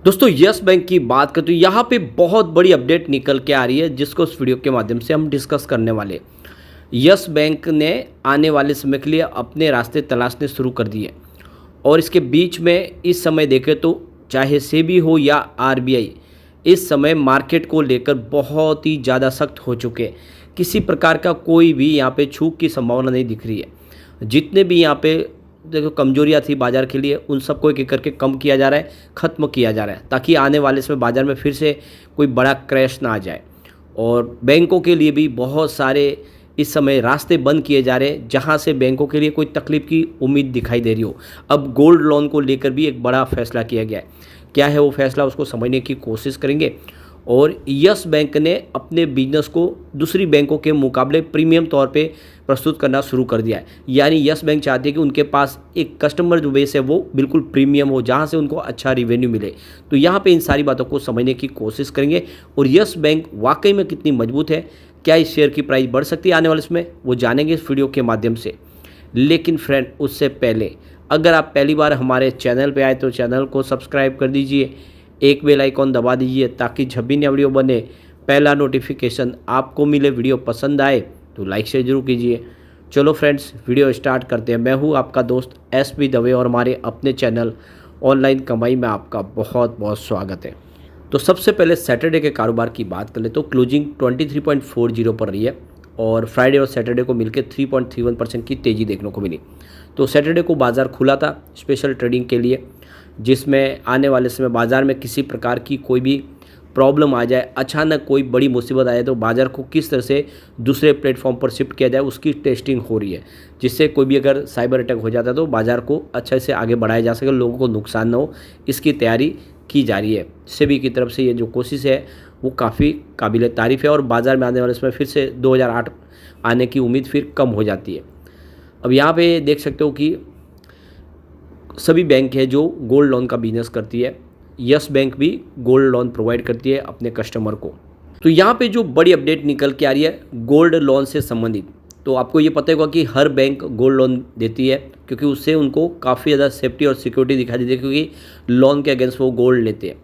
दोस्तों yes bank की बात करें तो यहाँ पे बहुत बड़ी अपडेट निकल के आ रही है जिसको इस वीडियो के माध्यम से हम डिस्कस करने वाले। यस बैंक ने आने वाले समय के लिए अपने रास्ते तलाशने शुरू कर दिए और इसके बीच में इस समय देखें तो चाहे सेबी हो या आरबीआई इस समय मार्केट को लेकर बहुत ही ज़्यादा सख्त हो चुके हैं। किसी प्रकार का कोई भी यहाँ पे छूट की संभावना नहीं दिख रही है। जितने भी यहाँ पे देखो कमजोरियाँ थी बाज़ार के लिए उन सबको एक एक करके कम किया जा रहा है, ख़त्म किया जा रहा है ताकि आने वाले समय बाज़ार में फिर से कोई बड़ा क्रैश ना आ जाए। और बैंकों के लिए भी बहुत सारे इस समय रास्ते बंद किए जा रहे हैं जहां से बैंकों के लिए कोई तकलीफ की उम्मीद दिखाई दे रही हो। अब गोल्ड लोन को लेकर भी एक बड़ा फैसला किया गया है। क्या है वो फैसला, उसको समझने की कोशिश करेंगे। और यस बैंक ने अपने बिजनेस को दूसरी बैंकों के मुकाबले प्रीमियम तौर पे प्रस्तुत करना शुरू कर दिया है। यानी यस बैंक चाहती है कि उनके पास एक कस्टमर जो बेस है वो बिल्कुल प्रीमियम हो, जहां से उनको अच्छा रिवेन्यू मिले। तो यहाँ पे इन सारी बातों को समझने की कोशिश करेंगे और यस बैंक वाकई में कितनी मजबूत है, क्या इस शेयर की प्राइस बढ़ सकती है आने वाले समय, वो जानेंगे इस वीडियो के माध्यम से। लेकिन फ्रेंड उससे पहले अगर आप पहली बार हमारे चैनल पर आए तो चैनल को सब्सक्राइब कर दीजिए, एक बेल आइकॉन दबा दीजिए ताकि जब भी नया वीडियो बने पहला नोटिफिकेशन आपको मिले। वीडियो पसंद आए तो लाइक शेयर जरूर कीजिए। चलो फ्रेंड्स वीडियो स्टार्ट करते हैं। मैं हूं आपका दोस्त एसपी दवे और हमारे अपने चैनल ऑनलाइन कमाई में आपका बहुत बहुत स्वागत है। तो सबसे पहले सैटरडे के कारोबार की बात कर ले तो क्लोजिंग 23.40 पर रही है और फ्राइडे और सैटरडे को मिलकर 3.31% की तेज़ी देखने को मिली। तो सैटरडे को बाज़ार खुला था स्पेशल ट्रेडिंग के लिए, जिसमें आने वाले समय बाज़ार में किसी प्रकार की कोई भी प्रॉब्लम आ जाए, अचानक कोई बड़ी मुसीबत आ जाए तो बाज़ार को किस तरह से दूसरे प्लेटफॉर्म पर शिफ्ट किया जाए उसकी टेस्टिंग हो रही है। जिससे कोई भी अगर साइबर अटैक हो जाता है तो बाज़ार को अच्छे से आगे बढ़ाया जा सके, लोगों को नुकसान ना हो, इसकी तैयारी की जा रही है। सेबी की तरफ से ये जो कोशिश है वो काफ़ी काबिल तारीफ़ है और बाज़ार में आने वाले समय फिर से 2008 आने की उम्मीद फिर कम हो जाती है। अब यहाँ पर देख सकते हो कि सभी बैंक है जो गोल्ड लोन का बिजनेस करती है, यस बैंक भी गोल्ड लोन प्रोवाइड करती है अपने कस्टमर को। तो यहाँ पे जो बड़ी अपडेट निकल के आ रही है गोल्ड लोन से संबंधित, तो आपको ये पता होगा कि हर बैंक गोल्ड लोन देती है क्योंकि उससे उनको काफ़ी ज़्यादा सेफ्टी और सिक्योरिटी दिखाई देती है, क्योंकि लोन के अगेंस्ट वो गोल्ड लेते हैं।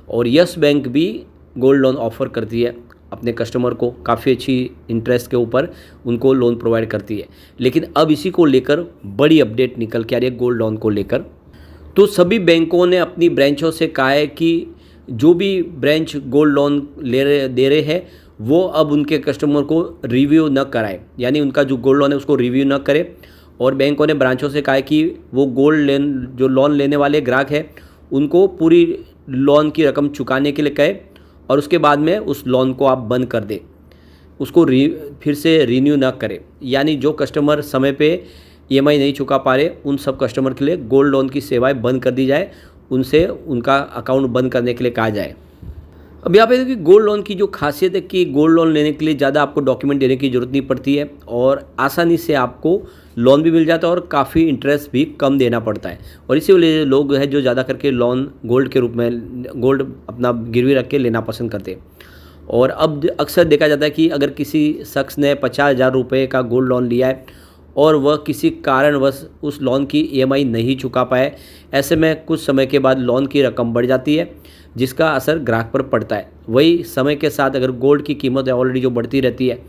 और यस बैंक भी गोल्ड लोन ऑफर करती है अपने कस्टमर को, काफ़ी अच्छी इंटरेस्ट के ऊपर उनको लोन प्रोवाइड करती है। लेकिन अब इसी को लेकर बड़ी अपडेट निकल के आ रही है गोल्ड लोन को लेकर। तो सभी बैंकों ने अपनी ब्रांचों से कहा है कि जो भी ब्रांच गोल्ड लोन दे रहे हैं वो अब उनके कस्टमर को रिव्यू न कराए, यानी उनका जो गोल्ड लोन है उसको रिव्यू न करे। और बैंकों ने ब्रांचों से कहा है कि वो जो लोन लेने वाले ग्राहक हैं उनको पूरी लोन की रकम चुकाने के लिए कहे और उसके बाद में उस लोन को आप बंद कर दें, उसको फिर से रिन्यू ना करें। यानी जो कस्टमर समय पे ईएमआई नहीं चुका पा रहे उन सब कस्टमर के लिए गोल्ड लोन की सेवाएं बंद कर दी जाए, उनसे उनका अकाउंट बंद करने के लिए कहा जाए। अब यहाँ पे देखिए गोल्ड लोन की जो खासियत है कि गोल्ड लोन लेने के लिए ज़्यादा आपको डॉक्यूमेंट देने की ज़रूरत नहीं पड़ती है और आसानी से आपको लोन भी मिल जाता है और काफ़ी इंटरेस्ट भी कम देना पड़ता है। और इसी वजह लोग हैं जो ज़्यादा करके लोन गोल्ड के रूप में गोल्ड अपना गिरवी रख के लेना पसंद करते हैं। और अब अक्सर देखा जाता है कि अगर किसी शख्स ने 50,000 रुपये का गोल्ड लोन लिया है और वह किसी कारणवश उस लोन की ईएमआई नहीं चुका पाए, ऐसे में कुछ समय के बाद लोन की रकम बढ़ जाती है जिसका असर ग्राहक पर पड़ता है। वही समय के साथ अगर गोल्ड की कीमत ऑलरेडी जो बढ़ती रहती है,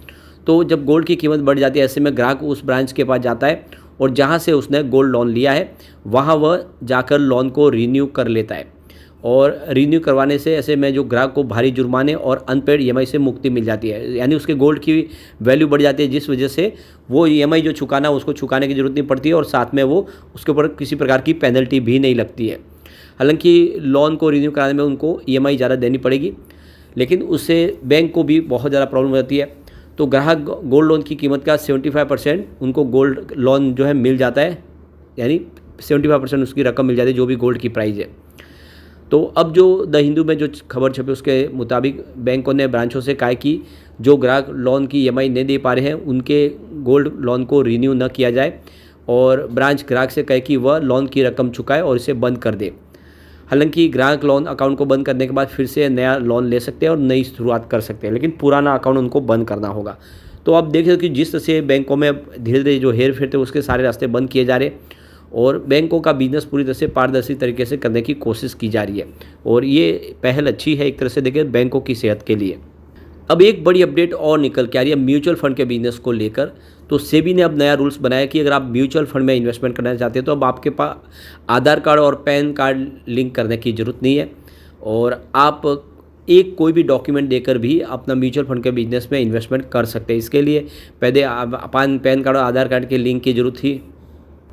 तो जब गोल्ड की कीमत बढ़ जाती है ऐसे में ग्राहक उस ब्रांच के पास जाता है और जहां से उसने गोल्ड लोन लिया है वहां वह जाकर लोन को रिन्यू कर लेता है। और रिन्यू करवाने से ऐसे में जो ग्राहक को भारी जुर्माने और अनपेड ईएमआई से मुक्ति मिल जाती है, यानी उसके गोल्ड की वैल्यू बढ़ जाती है, जिस वजह से वो ईएमआई जो चुकाना उसको चुकाने की ज़रूरत नहीं पड़ती है और साथ में वो उसके ऊपर किसी प्रकार की पेनल्टी भी नहीं लगती है। हालांकि लोन को रिन्यू कराने में उनको ईएमआई ज़्यादा देनी पड़ेगी, लेकिन उससे बैंक को भी बहुत ज़्यादा प्रॉब्लम हो जाती है। तो ग्राहक गोल्ड लोन की कीमत का 75% उनको गोल्ड लोन जो है मिल जाता है, यानी 75% उसकी रकम मिल जाती है जो भी गोल्ड की प्राइस है। तो अब जो द हिंदू में जो खबर छपी उसके मुताबिक बैंकों ने ब्रांचों से कहा कि जो ग्राहक लोन की ईएमआई नहीं दे पा रहे हैं उनके गोल्ड लोन को रिन्यू न किया जाए और ब्रांच ग्राहक से कहे कि वह लोन की रकम चुकाए और इसे बंद कर दे। हालांकि ग्राहक लोन अकाउंट को बंद करने के बाद फिर से नया लोन ले सकते हैं और नई शुरुआत कर सकते हैं, लेकिन पुराना अकाउंट उनको बंद करना होगा। तो आप देख सकते हो कि जिस तरह से बैंकों में धीरे धीरे जो हेर फेर थे उसके सारे रास्ते बंद किए जा रहे और बैंकों का बिजनेस पूरी तरह से पारदर्शी तरीके से करने की कोशिश की जा रही है और ये पहल अच्छी है एक तरह से देखें बैंकों की सेहत के लिए। अब एक बड़ी अपडेट और निकल के आ रही है म्यूचुअल फंड के बिजनेस को लेकर। तो सेबी ने अब नया रूल्स बनाया कि अगर आप म्यूचुअल फंड में इन्वेस्टमेंट करना चाहते हैं तो अब आपके पास आधार कार्ड और पैन कार्ड लिंक करने की ज़रूरत नहीं है और आप एक कोई भी डॉक्यूमेंट देकर भी अपना म्यूचुअल फंड के बिजनेस में इन्वेस्टमेंट कर सकते हैं। इसके लिए पहले पैन कार्ड और आधार कार्ड के लिंक की ज़रूरत थी।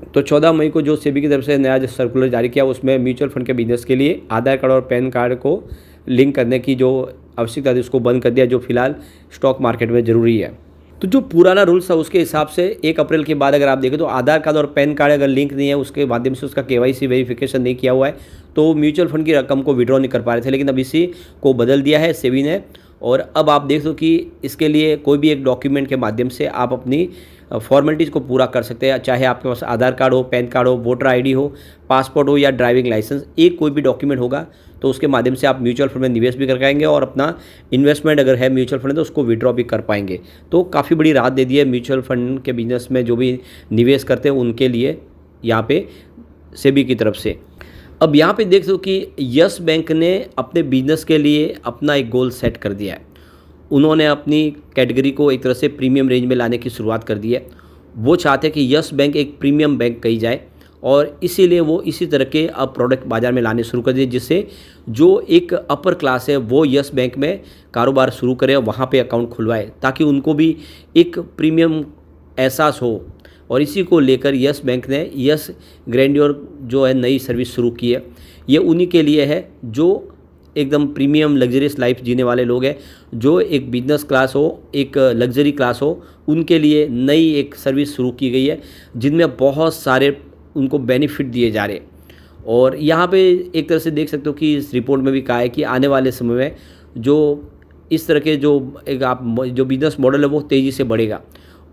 तो 14 मई को जो सेबी की तरफ से नया जो सर्कुलर जारी किया उसमें म्यूचुअल फंड के बिजनेस के लिए आधार कार्ड और पैन कार्ड को लिंक करने की जो आवश्यकता थी उसको बंद कर दिया, जो फिलहाल स्टॉक मार्केट में ज़रूरी है। तो जो पुराना रूल्स था उसके हिसाब से 1 अप्रैल के बाद अगर आप देखें तो आधार कार्ड और पैन कार्ड अगर लिंक नहीं है, उसके माध्यम से उसका KYC वेरिफिकेशन नहीं किया हुआ है, तो म्यूचुअल फंड की रकम को विड्रॉ नहीं कर पा रहे थे। लेकिन अब इसी को बदल दिया है सेबी ने और अब आप देख दो कि इसके लिए कोई भी एक डॉक्यूमेंट के माध्यम से आप अपनी फॉर्मेलिटीज़ को पूरा कर सकते हैं, चाहे आपके पास आधार कार्ड हो, पैन कार्ड हो, वोटर ID हो, पासपोर्ट हो या ड्राइविंग लाइसेंस, एक कोई भी डॉक्यूमेंट होगा तो उसके माध्यम से आप म्यूचुअल फंड में निवेश भी कर पाएंगे और अपना इन्वेस्टमेंट अगर है म्यूचुअल फंड तो उसको विड्रॉ भी कर पाएंगे। तो काफ़ी बड़ी राहत दे दी है म्यूचुअल फंड के बिजनेस में जो भी निवेश करते हैं उनके लिए यहाँ पे सेबी की तरफ से। अब यहाँ पे देख दो कि यस बैंक ने अपने बिजनेस के लिए अपना एक गोल सेट कर दिया है। उन्होंने अपनी कैटेगरी को एक तरह से प्रीमियम रेंज में लाने की शुरुआत कर दी है। वो चाहते हैं कि यस बैंक एक प्रीमियम बैंक कही जाए और इसीलिए वो इसी तरह के अब प्रोडक्ट बाज़ार में लाने शुरू कर दिए, जिससे जो एक अपर क्लास है वो यस बैंक में कारोबार शुरू करे और वहाँ पे अकाउंट खुलवाए ताकि उनको भी एक प्रीमियम एहसास हो। और इसी को लेकर यस बैंक ने यस ग्रैंडियर जो है नई सर्विस शुरू की है। ये उन्हीं के लिए है जो एकदम प्रीमियम लग्जरियस लाइफ जीने वाले लोग हैं, जो एक बिजनेस क्लास हो, एक लग्जरी क्लास हो, उनके लिए नई एक सर्विस शुरू की गई है जिनमें बहुत सारे उनको बेनिफिट दिए जा रहे। और यहाँ पे एक तरह से देख सकते हो कि इस रिपोर्ट में भी कहा है कि आने वाले समय में जो इस तरह के जो बिजनेस मॉडल है वो तेज़ी से बढ़ेगा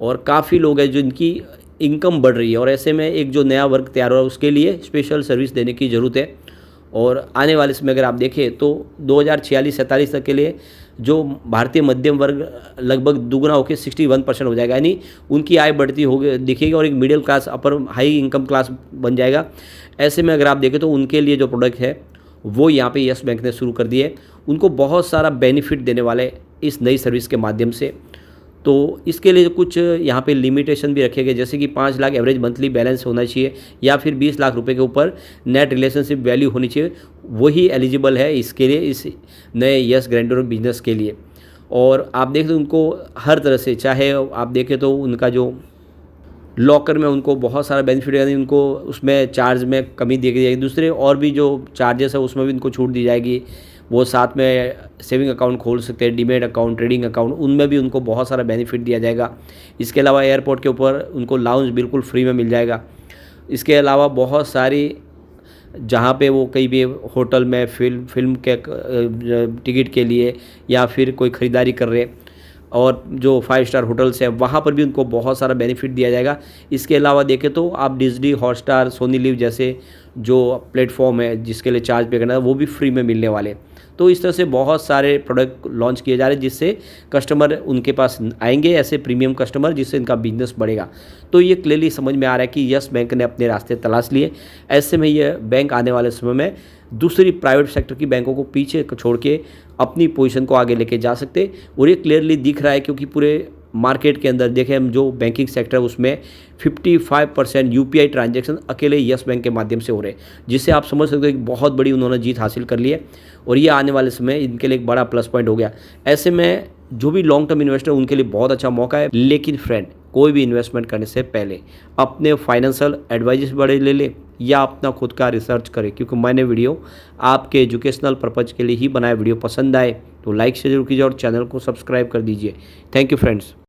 और काफ़ी लोग हैं जिनकी इनकम बढ़ रही है और ऐसे में एक जो नया वर्ग तैयार हो रहा है उसके लिए स्पेशल सर्विस देने की ज़रूरत है। और आने वाले समय अगर आप देखें तो 2046-47 तक के लिए जो भारतीय मध्यम वर्ग लगभग दुगना होकर 61% हो जाएगा, यानी उनकी आय बढ़ती होगी दिखेगी और एक middle class upper high income class बन जाएगा। ऐसे में अगर आप देखें तो उनके लिए जो प्रोडक्ट है वो यहाँ पे यस बैंक ने शुरू कर दिए। उनको बहुत सारा बेनिफिट देने वाले इस नई सर्विस के माध्यम से। तो इसके लिए कुछ यहाँ पे लिमिटेशन भी रखे गए, जैसे कि 5 लाख एवरेज मंथली बैलेंस होना चाहिए या फिर 20 लाख रुपए के ऊपर नेट रिलेशनशिप वैल्यू होनी चाहिए, वही एलिजिबल है इसके लिए, इस नए यस ग्रैंडियर बिजनेस के लिए। और आप देखें तो उनको हर तरह से, चाहे आप देखें तो उनका जो लॉकर में उनको बहुत सारा बेनिफिट है, यानी उनको उसमें चार्ज में कमी दी जाएगी, दूसरे और भी जो चार्जेस है उसमें भी उनको छूट दी जाएगी। वो साथ में सेविंग अकाउंट खोल सकते हैं, डीमेट अकाउंट, ट्रेडिंग अकाउंट, उनमें भी उनको बहुत सारा बेनिफिट दिया जाएगा। इसके अलावा एयरपोर्ट के ऊपर उनको लाउंज बिल्कुल फ्री में मिल जाएगा। इसके अलावा बहुत सारी जहाँ पे वो कहीं भी होटल में फिल्म के टिकट के लिए या फिर कोई ख़रीदारी कर रहे और जो 5 स्टार होटल्स है वहाँ पर भी उनको बहुत सारा बेनिफिट दिया जाएगा। इसके अलावा देखें तो आप डिज्नी, हॉटस्टार, सोनी लिव जैसे जो प्लेटफॉर्म है जिसके लिए चार्ज पे करना है वो भी फ्री में मिलने वाले। तो इस तरह से बहुत सारे प्रोडक्ट लॉन्च किए जा रहे हैं जिससे कस्टमर उनके पास आएंगे, ऐसे प्रीमियम कस्टमर, जिससे इनका बिजनेस बढ़ेगा। तो ये क्लियरली समझ में आ रहा है कि यस बैंक ने अपने रास्ते तलाश लिए। ऐसे में ये बैंक आने वाले समय में दूसरी प्राइवेट सेक्टर की बैंकों को पीछे छोड़ के अपनी पोजीशन को आगे लेके जा सकते, और ये क्लियरली दिख रहा है क्योंकि पूरे मार्केट के अंदर देखें हम जो बैंकिंग सेक्टर है उसमें 55% UPI ट्रांजैक्शन अकेले यस बैंक के माध्यम से हो रहे हैं, जिससे आप समझ सकते हो कि बहुत बड़ी उन्होंने जीत हासिल कर ली है और ये आने वाले समय इनके लिए एक बड़ा प्लस पॉइंट हो गया। ऐसे में जो भी लॉन्ग टर्म इन्वेस्टर उनके लिए बहुत अच्छा मौका है। लेकिन फ्रेंड, कोई भी इन्वेस्टमेंट करने से पहले अपने फाइनेंशियल एडवाइस बड़े ले ले या अपना खुद का रिसर्च करें, क्योंकि मैंने वीडियो आपके एजुकेशनल पर्पज़ के लिए ही बनाया। वीडियो पसंद आए तो लाइक से जरूर कीजिए और चैनल को सब्सक्राइब कर दीजिए। Thank you friends.